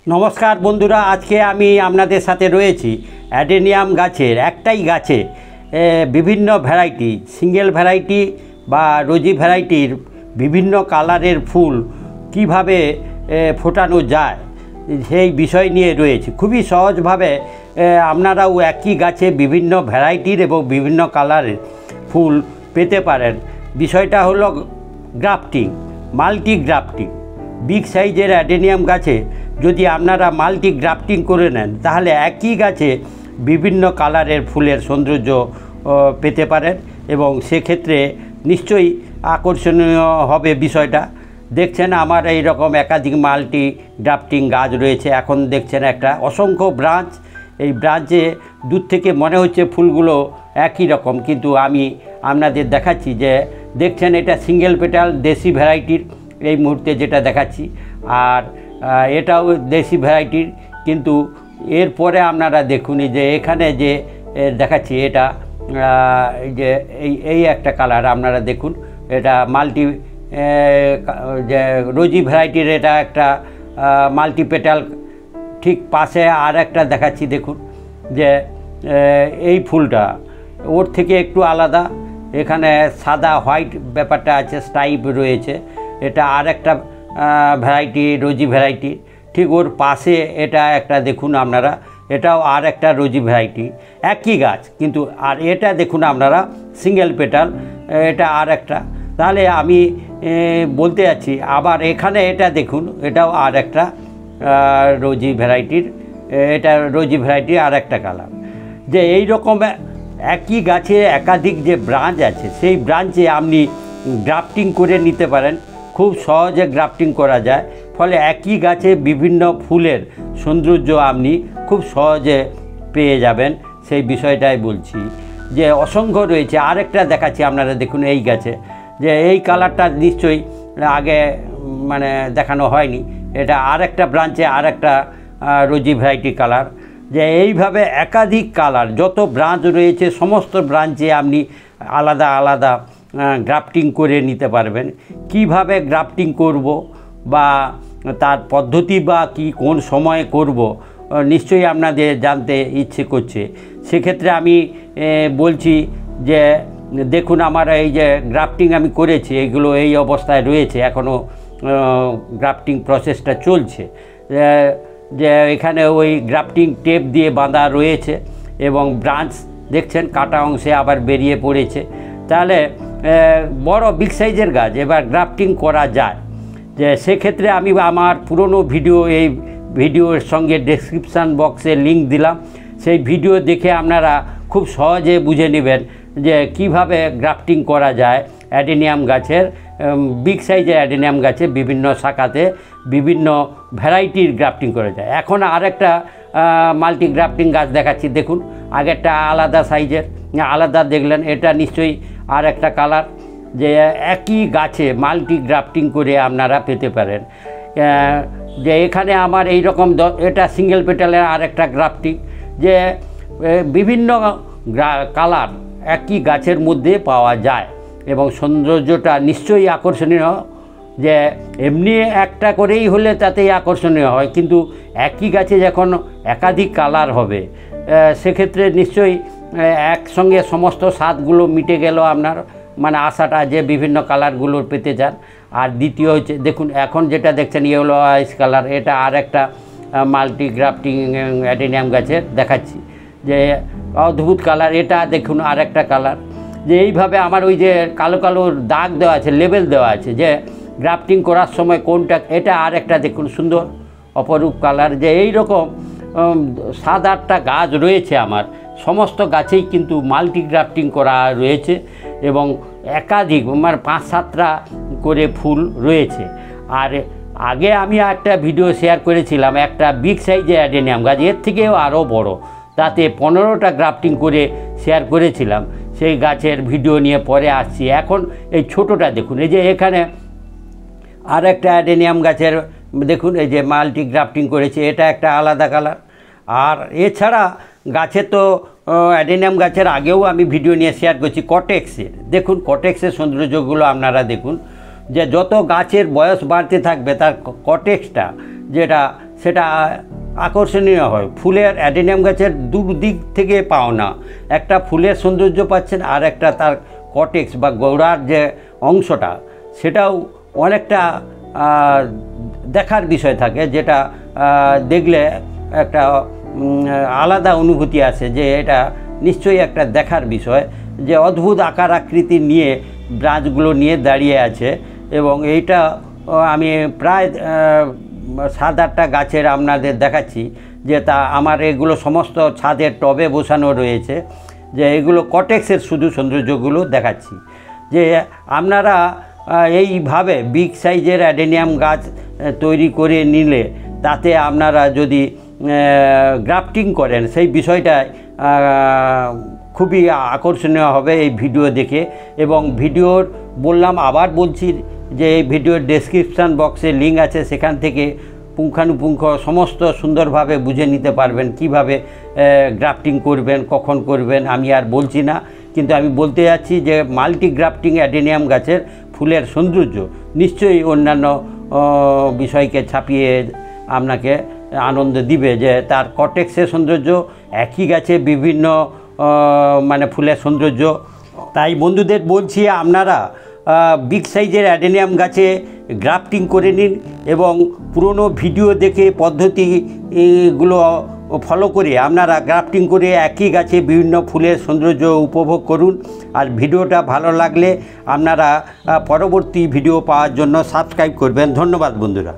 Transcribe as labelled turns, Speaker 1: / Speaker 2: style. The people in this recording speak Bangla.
Speaker 1: নমস্কার বন্ধুরা, আজকে আমি আপনাদের সাথে রয়েছি অ্যাডেনিয়াম গাছের একটাই গাছে বিভিন্ন ভ্যারাইটি, সিঙ্গেল ভ্যারাইটি বা রোজি ভ্যারাইটির বিভিন্ন কালারের ফুল কিভাবে ফোটানো যায় সেই বিষয় নিয়ে রয়েছে। খুবই সহজভাবে আপনারাও একই গাছে বিভিন্ন ভ্যারাইটির এবং বিভিন্ন কালারের ফুল পেতে পারেন। বিষয়টা হলো গ্রাফটিং, মাল্টি গ্রাফটিং। বিগ সাইজের অ্যাডেনিয়াম গাছে যদি আপনারা মাল্টি গ্রাফটিং করে নেন তাহলে একই গাছে বিভিন্ন কালারের ফুলের সৌন্দর্য পেতে পারেন এবং সেক্ষেত্রে নিশ্চয়ই আকর্ষণীয় হবে বিষয়টা। দেখছেন আমার এই রকম একাধিক মাল্টি গ্রাফটিং গাছ রয়েছে। এখন দেখছেন একটা অসংখ্য ব্রাঞ্চ, এই ব্রাঞ্চে দূর থেকে মনে হচ্ছে ফুলগুলো একই রকম, কিন্তু আমি আপনাদের দেখাচ্ছি যে দেখছেন এটা সিঙ্গেল পেটাল দেশি ভ্যারাইটির এই মুহূর্তে যেটা দেখাচ্ছি, আর এটাও দেশি ভ্যারাইটির। কিন্তু এরপরে আপনারা দেখুন যে এখানে যে দেখাচ্ছি এটা যে এই একটা কালার আপনারা দেখুন, এটা মাল্টি যে রোজি ভ্যারাইটির, এটা একটা মাল্টি পেটাল। ঠিক পাশে আর একটা দেখাচ্ছি, দেখুন যে এই ফুলটা ওর থেকে একটু আলাদা, এখানে সাদা হোয়াইট ব্যাপারটা আছে, স্ট্রাইপ রয়েছে। এটা আর একটা ভ্যারাইটি, রোজি ভ্যারাইটি। ঠিক ওর পাশে এটা একটা দেখুন আপনারা, এটাও আর একটা রোজি ভ্যারাইটি, একই গাছ কিন্তু। আর এটা দেখুন আপনারা সিঙ্গেল পেটাল, এটা আর একটা। তাহলে আমি বলতে যাচ্ছি আবার এখানে এটা দেখুন, এটাও আর একটা রোজি ভ্যারাইটির, এটা রোজি ভ্যারাইটি আর একটা কালার। যে এই রকম একই গাছে একাধিক যে ব্রাঞ্চ আছে সেই ব্রাঞ্চে আপনি গ্রাফটিং করে নিতে পারেন। খুব সহজে গ্রাফটিং করা যায়, ফলে একই গাছে বিভিন্ন ফুলের সৌন্দর্য আপনি খুব সহজে পেয়ে যাবেন। সেই বিষয়টাই বলছি যে অসংখ্য রয়েছে। আরেকটা দেখাচ্ছি আপনারা দেখুন এই গাছে, যে এই কালারটা নিশ্চয়ই আগে মানে দেখানো হয়নি। এটা আর একটা ব্রাঞ্চে আর একটা রোজি ভ্যারাইটি কালার। যে এইভাবে একাধিক কালার যত ব্রাঞ্চ রয়েছে সমস্ত ব্রাঞ্চে আপনি আলাদা আলাদা গ্রাফটিং করে নিতে পারবেন। কিভাবে গ্রাফটিং করব বা তার পদ্ধতি বা কি কোন সময়ে করব নিশ্চয়ই আপনাদের জানতে ইচ্ছে করছে। সেক্ষেত্রে আমি বলছি যে দেখুন আমার এই যে গ্রাফটিং আমি করেছি, এইগুলো এই অবস্থায় রয়েছে, এখনও গ্রাফটিং প্রসেসটা চলছে। যে এখানে ওই গ্রাফটিং টেপ দিয়ে বাঁধা রয়েছে এবং ব্রাঞ্চ দেখছেন কাটা অংশে আবার বেরিয়ে পড়েছে। তাহলে বড় বিগ সাইজের গাছ এবার গ্রাফটিং করা যায়। যে সেক্ষেত্রে আমি আমার পুরনো ভিডিও, এই ভিডিওর সঙ্গে ডেসক্রিপশান বক্সে লিঙ্ক দিলাম, সেই ভিডিও দেখে আপনারা খুব সহজে বুঝে নেবেন যে কিভাবে গ্রাফটিং করা যায় অ্যাডেনিয়াম গাছের, বিগ সাইজের অ্যাডেনিয়াম গাছে বিভিন্ন শাখাতে বিভিন্ন ভ্যারাইটির গ্রাফটিং করা যায়। এখন আরেকটা মাল্টি গ্রাফটিং গাছ দেখাচ্ছি, দেখুন আগেরটা আলাদা সাইজের, আলাদা দেখলেন, এটা নিশ্চয়ই আর একটা কালার। যে একই গাছে মাল্টি গ্রাফটিং করে আপনারা পেতে পারেন। যে এখানে আমার এই রকম এটা সিঙ্গেল পেটালের আর একটা গ্রাফটিং। যে বিভিন্ন কালার একই গাছের মধ্যে পাওয়া যায় এবং সৌন্দর্যটা নিশ্চয়ই আকর্ষণীয়। যে এমনি একটা করেই হলে তাতেই আকর্ষণীয় হয়, কিন্তু একই গাছে যখন একাধিক কালার হবে সেক্ষেত্রে নিশ্চয়ই একসঙ্গে সমস্ত স্বাদগুলো মিটে গেল আপনার, মানে আশাটা যে বিভিন্ন কালারগুলোর পেতে চান। আর দ্বিতীয় হচ্ছে দেখুন এখন যেটা দেখছেন ইয়েলো আইস কালার, এটা আর একটা মাল্টি গ্রাফটিং অ্যাডেনিয়াম গাছের দেখাচ্ছি। যে অদ্ভুত কালার, এটা দেখুন আর একটা কালার। যে এইভাবে আমার ওই যে কালো কালো দাগ দেওয়া আছে, লেবেল দেওয়া আছে যে গ্রাফটিং করার সময় কোনটা, এটা আর একটা দেখুন সুন্দর অপরূপ কালার। যে এই রকম 7-8টা গাছ রয়েছে আমার, সমস্ত গাছেই কিন্তু মাল্টি গ্রাফটিং করা রয়েছে এবং একাধিক মানে 5-7টা করে ফুল রয়েছে। আর আগে আমি একটা ভিডিও শেয়ার করেছিলাম একটা বিগ সাইজের অ্যাডেনিয়াম গাছ, এর থেকেও আরও বড়, তাতে 15টা গ্রাফটিং করে শেয়ার করেছিলাম। সেই গাছের ভিডিও নিয়ে পরে আসছি। এখন এই ছোটোটা দেখুন, এই যে এখানে আর একটা অ্যাডেনিয়াম গাছের দেখুন এই যে মাল্টি গ্রাফটিং করেছে, এটা একটা আলাদা কালার। আর এছাড়া গাছে তো অ্যাডেনিয়াম গাছের আগেও আমি ভিডিও নিয়ে শেয়ার করছি কটেক্সের। দেখুন কটেক্সের সৌন্দর্যগুলো আপনারা দেখুন, যে যত গাছের বয়স বাড়তে থাকবে তার কটেক্সটা যেটা সেটা আকর্ষণীয় হয়। ফুলের অ্যাডেনিয়াম গাছের দুদিক থেকে পাওনা, একটা ফুলের সৌন্দর্য পাচ্ছেন, আর একটা তার কটেক্স বা গোড়ার যে অংশটা সেটাও অনেকটা দেখার বিষয় থাকে, যেটা দেখলে একটা আলাদা অনুভূতি আছে যে এটা নিশ্চয়ই একটা দেখার বিষয়, যে অদ্ভুত আকার আকৃতি নিয়ে ব্রাঞ্চগুলো নিয়ে দাঁড়িয়ে আছে। এবং এইটা আমি প্রায় 7-8টা গাছের আপনাদের দেখাচ্ছি, যে তা আমার এগুলো সমস্ত ছাদের টবে বসানো রয়েছে, যে এগুলো কটেক্সের শুধু সৌন্দর্যগুলো দেখাচ্ছি। যে আপনারা এইভাবে বিগ সাইজের অ্যাডেনিয়াম গাছ তৈরি করে নিলে, তাতে আপনারা যদি গ্রাফটিং করেন সেই বিষয়টায় খুবই আকর্ষণীয় হবে এই ভিডিও দেখে। এবং ভিডিওর আবার বলছি যে এই ভিডিওর ডেসক্রিপশান বক্সে লিঙ্ক আছে, সেখান থেকে পুঙ্খানুপুঙ্খ সমস্ত সুন্দরভাবে বুঝে নিতে পারবেন কিভাবে গ্রাফটিং করবেন, কখন করবেন। আমি আর বলছি না, কিন্তু আমি বলতে যাচ্ছি যে মাল্টি গ্রাফটিং অ্যাডেনিয়াম গাছের ফুলের সৌন্দর্য নিশ্চয়ই অন্যান্য বিষয়কে ছাপিয়ে আপনাকে আনন্দ দিবে, যে তার কটেক্সের সৌন্দর্য একই গাছে বিভিন্ন মানে ফুলের সৌন্দর্য। তাই বন্ধুদের বলছি, আপনারা বিগ সাইজের অ্যাডেনিয়াম গাছে গ্রাফটিং করে নিন এবং পুরনো ভিডিও দেখে পদ্ধতিগুলো ফলো করে আপনারা গ্রাফটিং করে একই গাছে বিভিন্ন ফুলের সৌন্দর্য উপভোগ করুন। আর ভিডিওটা ভালো লাগলে আপনারা পরবর্তী ভিডিও পাওয়ার জন্য সাবস্ক্রাইব করবেন। ধন্যবাদ বন্ধুরা।